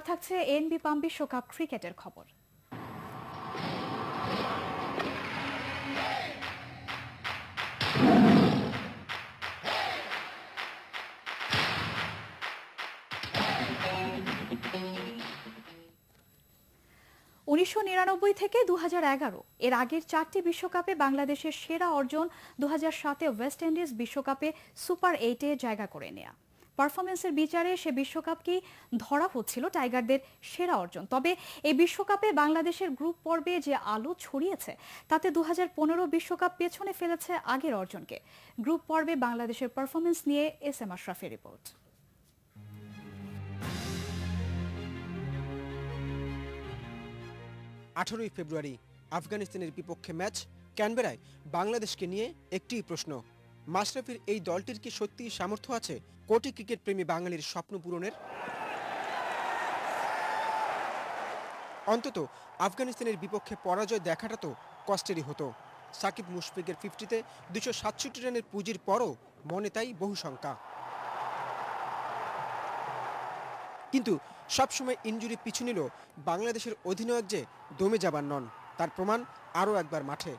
থাকছে এনবি পাম বিশ্বকাপ ক্রিকেটের খবর। 1999 থেকে 2011 এর আগের 4টি বিশ্বকাপে বাংলাদেশের সেরা অর্জন 2007 ওয়েস্ট ইন্ডিজ বিশ্বকাপে সুপার 8-এ জায়গা করে নেয়া। পারফরমেন্সের বিচারে সে বিশ্বকাপকেই ধরা হচ্ছিল টাইগারদের সেরা অর্জন। তবে এই বিশ্বকাপে বাংলাদেশের গ্রুপ পর্বে যে আলো ছড়িয়েছে তাতে 2015 বিশ্বকাপ পেছনে ফেলেছে আগের অর্জনকে। গ্রুপ পর্বে বাংলাদেশের পারফরমেন্স নিয়ে এস.এম. আশরাফের রিপোর্ট। 18 ফেব্রুয়ারি আফগানিস্তানের বিপক্ষে ম্যাচ। ক্যানবেরায় বাংলাদেশকে নিয়ে একটিই প্রশ্ন, মাশরাফির এই দলটির কি সত্যিই সামর্থ্য আছে কোটি ক্রিকেট প্রেমী বাঙালির স্বপ্ন পূরণের? অন্তত আফগানিস্তানের বিপক্ষে পরাজয় দেখাটা তো কষ্টেরই হতো। সাকিব মুশফিকের 50-তে 267 রানের পুঁজির পরও মনে তাই বহু শঙ্কা। কিন্তু সবসময় ইনজুরি পিছু নিল বাংলাদেশের অধিনায়ক যে দমে যাবার নন, তার প্রমাণ আরও একবার মাঠে।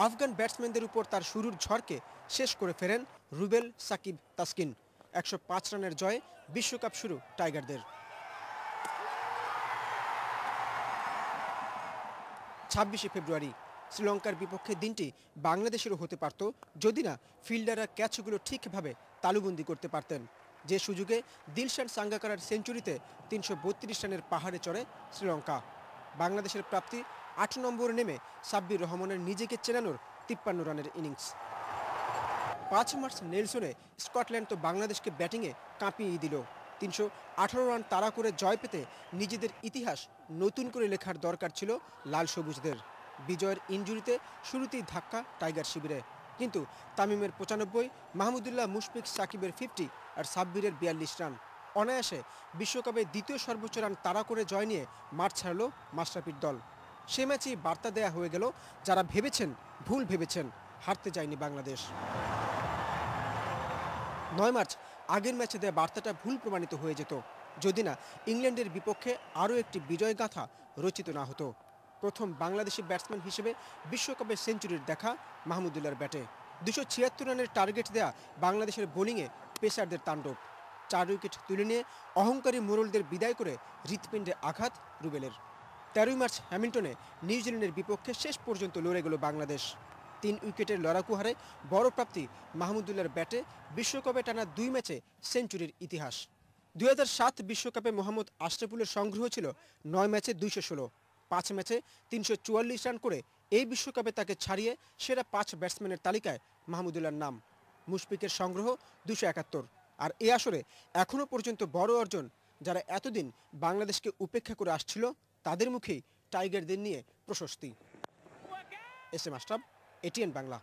আফগান ব্যাটসম্যানদের উপর তার শুরুর ঝড়কে শেষ করে ফেরেন রুবেল, সাকিব, তাসকিন। 105 রানের জয়ে বিশ্বকাপ শুরু টাইগারদের। 26 ফেব্রুয়ারি শ্রীলঙ্কার বিপক্ষে দিনটি বাংলাদেশেরও হতে পারত যদি না ফিল্ডাররা ক্যাচগুলো ঠিকভাবে তালুবন্দি করতে পারতেন। যে সুযোগে দিলশান সাঙ্গাকারার সেঞ্চুরিতে 332 রানের পাহাড়ে চড়ে শ্রীলঙ্কা। বাংলাদেশের প্রাপ্তি 8 নম্বরে নেমে সাব্বির রহমানের নিজেকে চেনানোর 53 রানের ইনিংস। 5 মার্চ নেলসনে স্কটল্যান্ড তো বাংলাদেশকে ব্যাটিংয়ে কাঁপিয়ে দিল। 318 রান তাড়া করে জয় পেতে নিজেদের ইতিহাস নতুন করে লেখার দরকার ছিল লাল সবুজদের। বিজয়ের ইনজুরিতে শুরুতেই ধাক্কা টাইগার শিবিরে, কিন্তু তামিমের 95, মাহমুদুল্লাহ, মুশফিক, সাকিবের 50 আর সাব্বিরের 42 রান অনায়াসে বিশ্বকাপে দ্বিতীয় সর্বোচ্চ রান তাড়া করে জয় নিয়ে মাঠ ছাড়ল মাশরাফির দল। সে ম্যাচেই বার্তা দেয়া হয়ে গেল, যারা ভেবেছেন ভুল ভেবেছেন, হারতে যায়নি বাংলাদেশ। 9 মার্চ আগের ম্যাচে দেয়া বার্তাটা ভুল প্রমাণিত হয়ে যেত যদি না ইংল্যান্ডের বিপক্ষে আরও একটি বিজয় গাথা রচিত না হতো। প্রথম বাংলাদেশি ব্যাটসম্যান হিসেবে বিশ্বকাপে সেঞ্চুরির দেখা মাহমুদুল্লাহর ব্যাটে। 276 রানের টার্গেট দেয়া বাংলাদেশের বোলিংয়ে পেসারদের তাণ্ডব। 4 উইকেট তুলে নিয়ে অহংকারী মোরলদের বিদায় করে হৃৎপিণ্ডে আঘাত রুবেলের। 13 মার্চ হ্যামিল্টনে নিউজিল্যান্ডের বিপক্ষে শেষ পর্যন্ত লড়ে গেল বাংলাদেশ। 3 উইকেটের লড়াকু হারে বড় প্রাপ্তি মাহমুদুল্লাহর ব্যাটে বিশ্বকাপে টানা 2 ম্যাচে সেঞ্চুরির ইতিহাস। 2007 বিশ্বকাপে মোহাম্মদ আশরাফুলের সংগ্রহ ছিল 9 ম্যাচে 216, 5 ম্যাচে 344 রান করে এই বিশ্বকাপে তাকে ছাড়িয়ে সেরা 5 ব্যাটসম্যানের তালিকায় মাহমুদুল্লাহর নাম। মুশফিকের সংগ্রহ 271। আর এই আসরে এখনও পর্যন্ত বড় অর্জন, যারা এতদিন বাংলাদেশকে উপেক্ষা করে আসছিল তাদের মুখেই টাইগারদের নিয়ে প্রশস্তি। এস.এম. আশরাফ, এটিএন বাংলা।